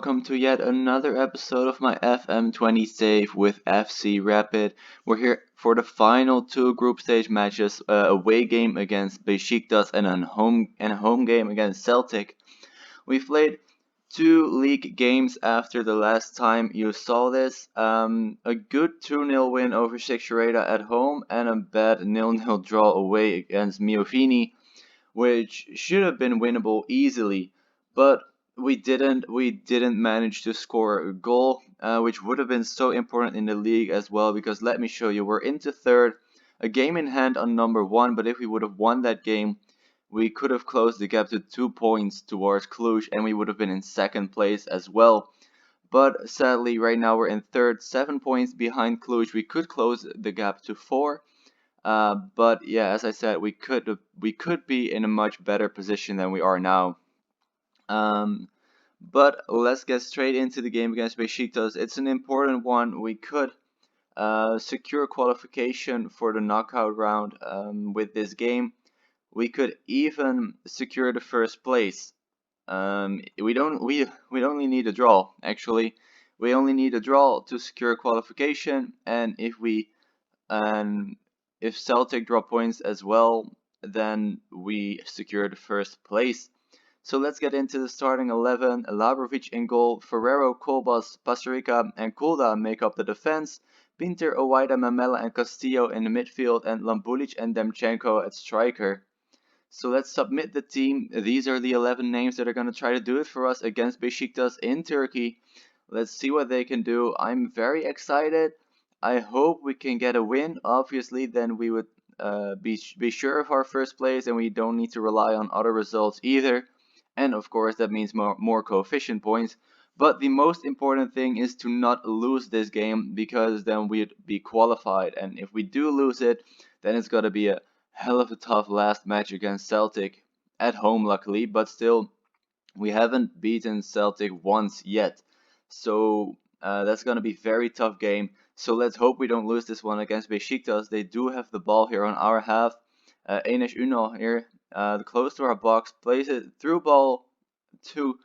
welcome to yet another episode of my FM20 save with FC Rapid. We're here for the final two group stage matches, away game against Besiktas and a home game against Celtic. We've played two league games after the last time you saw this. A good 2-0 win over Sixureta at home and a bad 0-0 draw away against Miofini, which should have been winnable easily, but we didn't manage to score a goal, which would have been so important in the league as well, because let me show you, we're into third, a game in hand on number one, but if we would have won that game, we could have closed the gap to 2 points towards Cluj, and we would have been in second place as well. But sadly, right now we're in third, 7 points behind Cluj. We could close the gap to 4, but yeah, as I said, we could be in a much better position than we are now. But let's get straight into the game against Besiktas. It's an important one. We could secure qualification for the knockout round with this game. We could even secure the first place. We only need a draw, actually. We only need a draw to secure qualification, and if Celtic drop points as well, then we secure the first place. So let's get into the starting 11. Labrovic in goal, Ferrero, Kolbas, Pastorica, and Kulda make up the defense. Pinter, Owaida, Mamela, and Castillo in the midfield, and Lambulic and Demchenko at striker. So let's submit the team. These are the 11 names that are going to try to do it for us against Besiktas in Turkey. Let's see what they can do. I'm very excited. I hope we can get a win. Obviously, then we would be sure of our first place, and we don't need to rely on other results either. And of course, that means more coefficient points. But the most important thing is to not lose this game, because then we'd be qualified. And if we do lose it, then it's got to be a hell of a tough last match against Celtic. At home, luckily, but still, we haven't beaten Celtic once yet. So that's going to be a very tough game. So let's hope we don't lose this one against Besiktas. They do have the ball here on our half. Enes Unal here, close to our box, plays it through ball to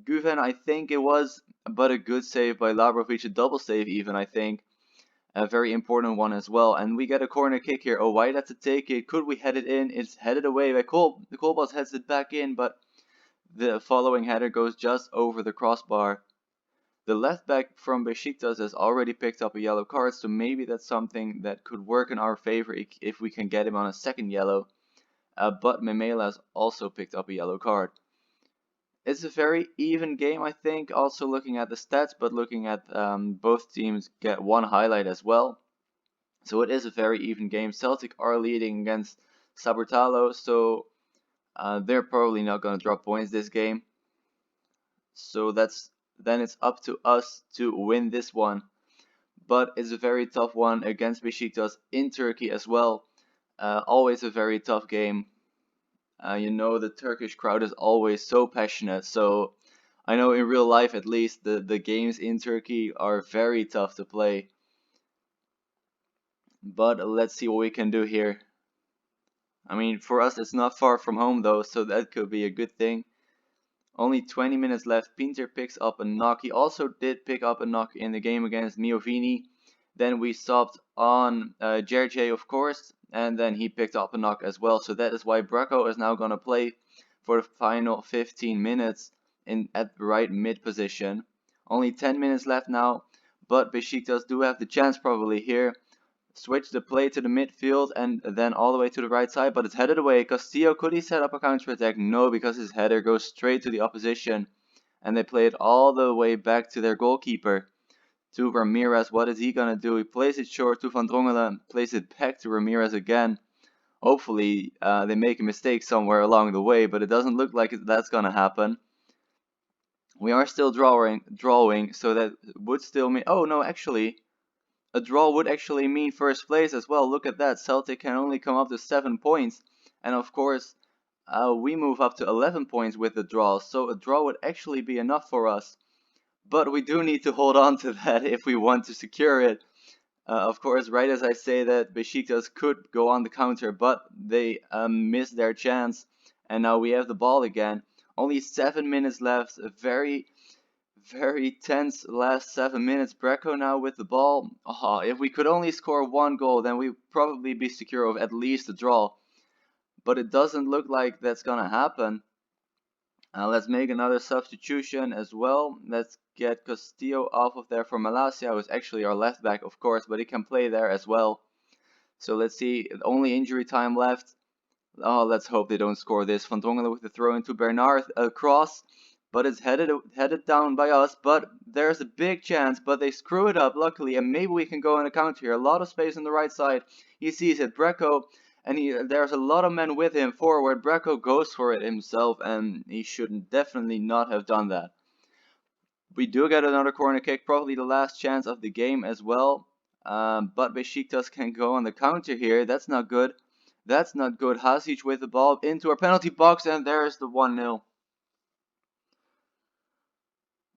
Guven, I think it was, but a good save by Labrovic, a double save even, I think. A very important one as well. And we get a corner kick here. Oh, why to take it? Could we head it in? It's headed away by the Kolbas heads it back in, but the following header goes just over the crossbar. The left back from Besiktas has already picked up a yellow card, so maybe that's something that could work in our favor if we can get him on a second yellow. But Memela has also picked up a yellow card. It's a very even game, I think, also looking at the stats, but looking at both teams get one highlight as well. So it is a very even game. Celtic are leading against Saburtalo, so they're probably not going to drop points this game. So then it's up to us to win this one. But it's a very tough one against Besiktas in Turkey as well. Always a very tough game. You know, the Turkish crowd is always so passionate. So I know in real life, at least, the games in Turkey are very tough to play. But let's see what we can do here. I mean, for us, it's not far from home though, so that could be a good thing. Only 20 minutes left. Pinter picks up a knock. He also did pick up a knock in the game against Miovini. Then we stopped on Gerge, of course, and then he picked up a knock as well. So that is why Bracco is now going to play for the final 15 minutes at the right mid position. Only 10 minutes left now, but Besiktas do have the chance probably here. Switch the play to the midfield and then all the way to the right side, but it's headed away. Castillo, could he set up a counter attack? No, because his header goes straight to the opposition, and they play it all the way back to their goalkeeper, to Ramirez. What is he gonna do? He plays it short to Van Drongelen, plays it back to Ramirez again. Hopefully they make a mistake somewhere along the way, but it doesn't look like that's gonna happen. We are still drawing, so that would still mean, oh no, actually a draw would actually mean first place as well. Look at that. Celtic can only come up to 7 points. And of course, we move up to 11 points with the draw. So a draw would actually be enough for us. But we do need to hold on to that if we want to secure it. Of course, right as I say that, Besiktas could go on the counter, but they missed their chance. And now we have the ball again. Only 7 minutes left. A very Very tense last 7 minutes. Brecco now with the ball. Oh, if we could only score one goal, then we'd probably be secure of at least a draw. But it doesn't look like that's gonna happen. Let's make another substitution as well. Let's get Castillo off of there for Malacia, who's actually our left back, of course, but he can play there as well. So let's see, only injury time left. Oh, let's hope they don't score this. Van Dongelen with the throw into Bernard, a cross, but it's headed down by us. But there's a big chance, but they screw it up, luckily, and maybe we can go in a counter here. A lot of space on the right side. He sees it, Brecco, and there's a lot of men with him forward. Brecco goes for it himself, and he should definitely not have done that. We do get another corner kick, probably the last chance of the game as well. But Besiktas can go on the counter here. That's not good. That's not good. Hasic with the ball into our penalty box, and there's the 1-0.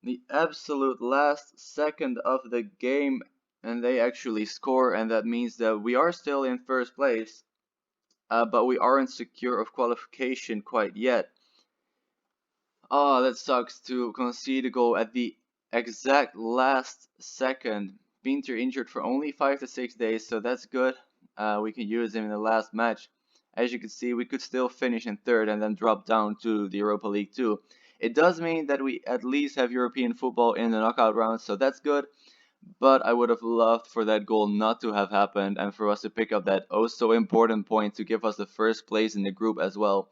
The absolute last second of the game, and they actually score, and that means that we are still in first place, but we aren't secure of qualification quite yet. Oh, that sucks to concede a goal at the exact last second. Pinter injured for only 5 to 6 days, so that's good. We can use him in the last match. As you can see, we could still finish in third and then drop down to the Europa League 2. It does mean that we at least have European football in the knockout round, so that's good. But I would have loved for that goal not to have happened and for us to pick up that oh so important point to give us the first place in the group as well.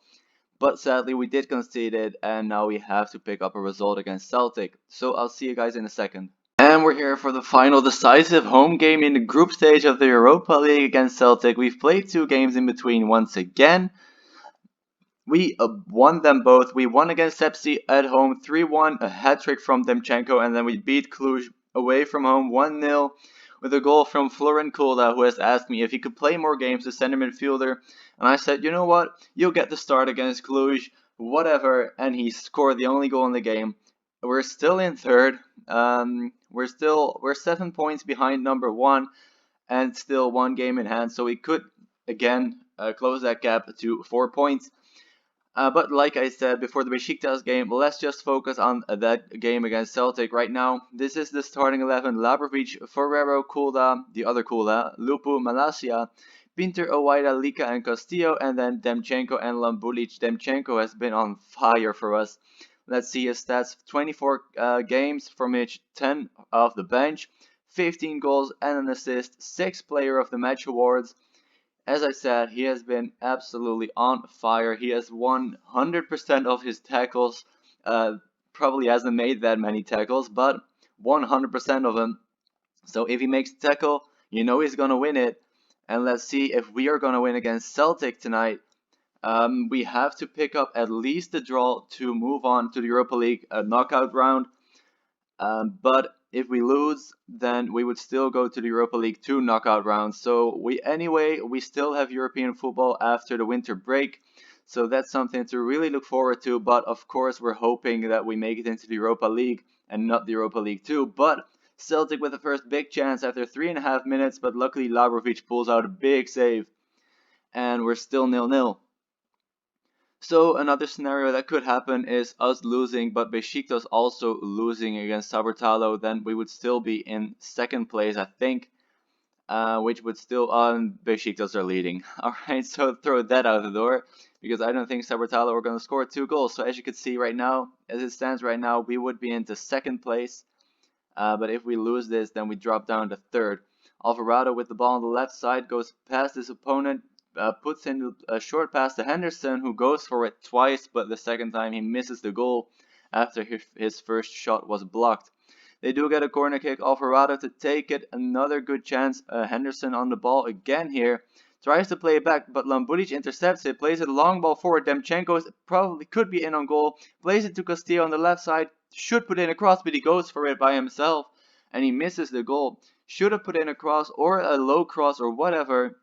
But sadly, we did concede it, and now we have to pick up a result against Celtic. So I'll see you guys in a second. And we're here for the final decisive home game in the group stage of the Europa League against Celtic. We've played 2 games in between once again. We won them both. We won against Sepsi at home 3-1, a hat-trick from Demchenko, and then we beat Cluj away from home 1-0 with a goal from Florin Kulda, who has asked me if he could play more games as center midfielder. And I said, you know what, you'll get the start against Cluj, whatever, and he scored the only goal in the game. We're still in third. We're 7 points behind number 1 and still 1 game in hand, so we could again close that gap to 4 points. But like I said before the Besiktas game, let's just focus on that game against Celtic right now. This is the starting 11: Labrovic, Ferrero, Kulda, the other Kulda, Lupu, Malacia, Pinter, Owaida, Lika, and Castillo, and then Demchenko and Lambulic. Demchenko has been on fire for us. Let's see his stats: 24 games, from which 10 off the bench, 15 goals and an assist, 6 Player of the Match awards. As I said, he has been absolutely on fire. He has won 100% of his tackles. Probably hasn't made that many tackles, but 100% of them. So if he makes a tackle, you know he's going to win it. And let's see if we are going to win against Celtic tonight. We have to pick up at least a draw to move on to the Europa League knockout round. But if we lose, then we would still go to the Europa League 2 knockout round. So we still have European football after the winter break. So that's something to really look forward to. But of course, we're hoping that we make it into the Europa League and not the Europa League 2. But Celtic with the first big chance after 3.5 minutes. But luckily, Labrovic pulls out a big save. And we're still 0-0. So another scenario that could happen is us losing, but Besiktas also losing against Sabortalo. Then we would still be in second place, I think, which would still Besiktas are leading. All right, so throw that out the door because I don't think Sabortalo are going to score 2 goals. So as you can see right now, as it stands right now, we would be into second place. But if we lose this, then we drop down to third. Alvarado with the ball on the left side goes past his opponent. Puts in a short pass to Henderson, who goes for it twice, but the second time he misses the goal after his first shot was blocked. They do get a corner kick. Alvarado to take it. Another good chance. Henderson on the ball again here. Tries to play it back, but Lambulic intercepts it. Plays it a long ball forward. Demchenko probably could be in on goal. Plays it to Castillo on the left side. Should put in a cross, but he goes for it by himself. And he misses the goal. Should have put in a cross or a low cross or whatever.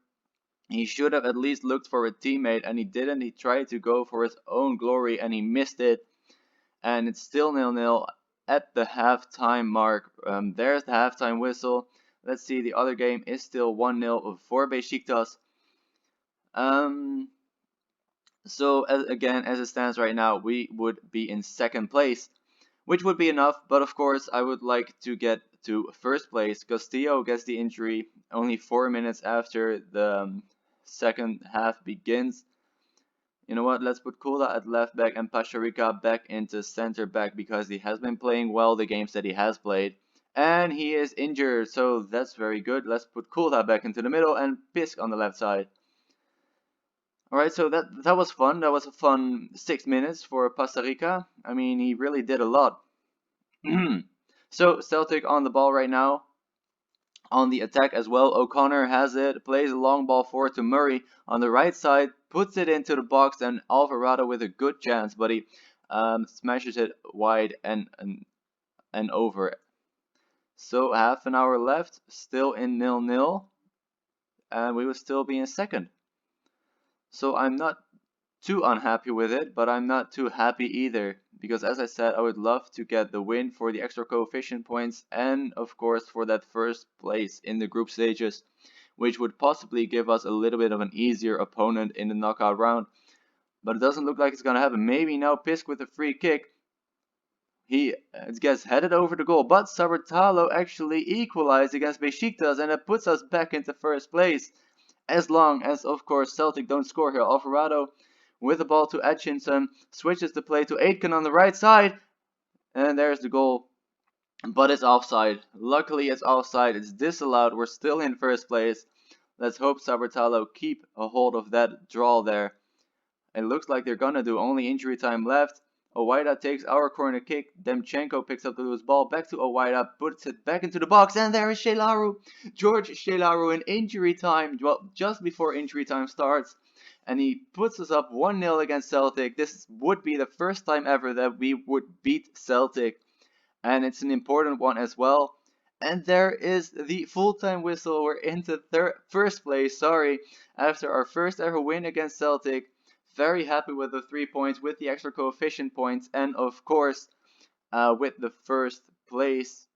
He should have at least looked for a teammate, and he didn't. He tried to go for his own glory, and he missed it. And it's still 0-0 at the halftime mark. There's the halftime whistle. Let's see, the other game is still 1-0 for Besiktas. So, again, as it stands right now, we would be in second place. which would be enough, but of course I would like to get to first place. Castillo gets the injury only 4 minutes after the second half begins. You know what, let's put Kula at left back and Pasharika back into center back because he has been playing well the games that he has played. And he is injured, so that's very good. Let's put Kula back into the middle and Pisk on the left side. Alright, so that was fun. That was a fun 6 minutes for Pasarica. I mean, he really did a lot. So, Celtic on the ball right now. On the attack as well, O'Connor has it, plays a long ball forward to Murray on the right side, puts it into the box, and Alvarado with a good chance, but he smashes it wide and over. So, half an hour left, still in 0-0, and we will still be in second. So I'm not too unhappy with it, but I'm not too happy either, because as I said, I would love to get the win for the extra coefficient points and of course for that first place in the group stages, which would possibly give us a little bit of an easier opponent in the knockout round. But it doesn't look like it's gonna happen. Maybe now Pisk with a free kick. He gets headed over the goal, but Sabatalo actually equalized against Besiktas, and it puts us back into first place. As long as, of course, Celtic don't score here. Alvarado with the ball to Atchinson, switches the play to Aitken on the right side, and there's the goal. But it's offside. Luckily, it's offside. It's disallowed. We're still in first place. Let's hope Sabatalo keep a hold of that draw there. It looks like they're gonna do only injury time left. Owaida takes our corner kick. Demchenko picks up the loose ball. Back to Owaida. Puts it back into the box. And there is Shelaru. George Shelaru in injury time. Well, just before injury time starts. And he puts us up 1-0 against Celtic. This would be the first time ever that we would beat Celtic. And it's an important one as well. And there is the full-time whistle. We're into first place, after our first ever win against Celtic. Very happy with the 3 points, with the extra coefficient points, and of course, with the first place.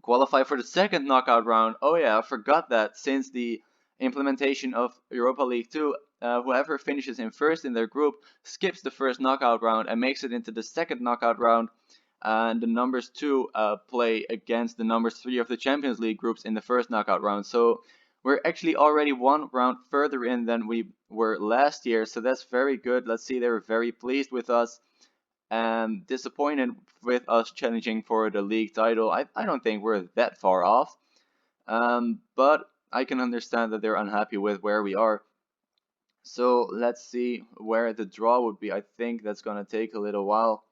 Qualify for the second knockout round. Oh yeah, I forgot that. Since the implementation of Europa League 2, whoever finishes in first in their group skips the first knockout round and makes it into the second knockout round. And the numbers 2 play against the numbers 3 of the Champions League groups in the first knockout round. So we're actually already one round further in than we were last year, so that's very good. Let's see, they were very pleased with us and disappointed with us challenging for the league title. I don't think we're that far off, but I can understand that they're unhappy with where we are. So let's see where the draw would be. I think that's gonna take a little while.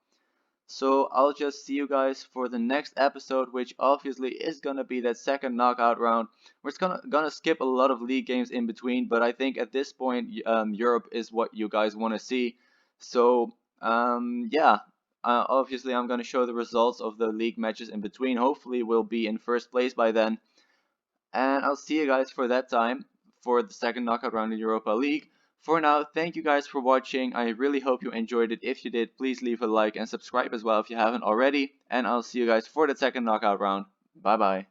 So I'll just see you guys for the next episode, which obviously is gonna be that second knockout round. We're gonna skip a lot of league games in between, but I think at this point Europe is what you guys want to see. So yeah, obviously I'm gonna show the results of the league matches in between. Hopefully we'll be in first place by then, and I'll see you guys for that time for the second knockout round in Europa League. For now, thank you guys for watching. I really hope you enjoyed it. If you did, please leave a like and subscribe as well if you haven't already. And I'll see you guys for the second knockout round. Bye bye.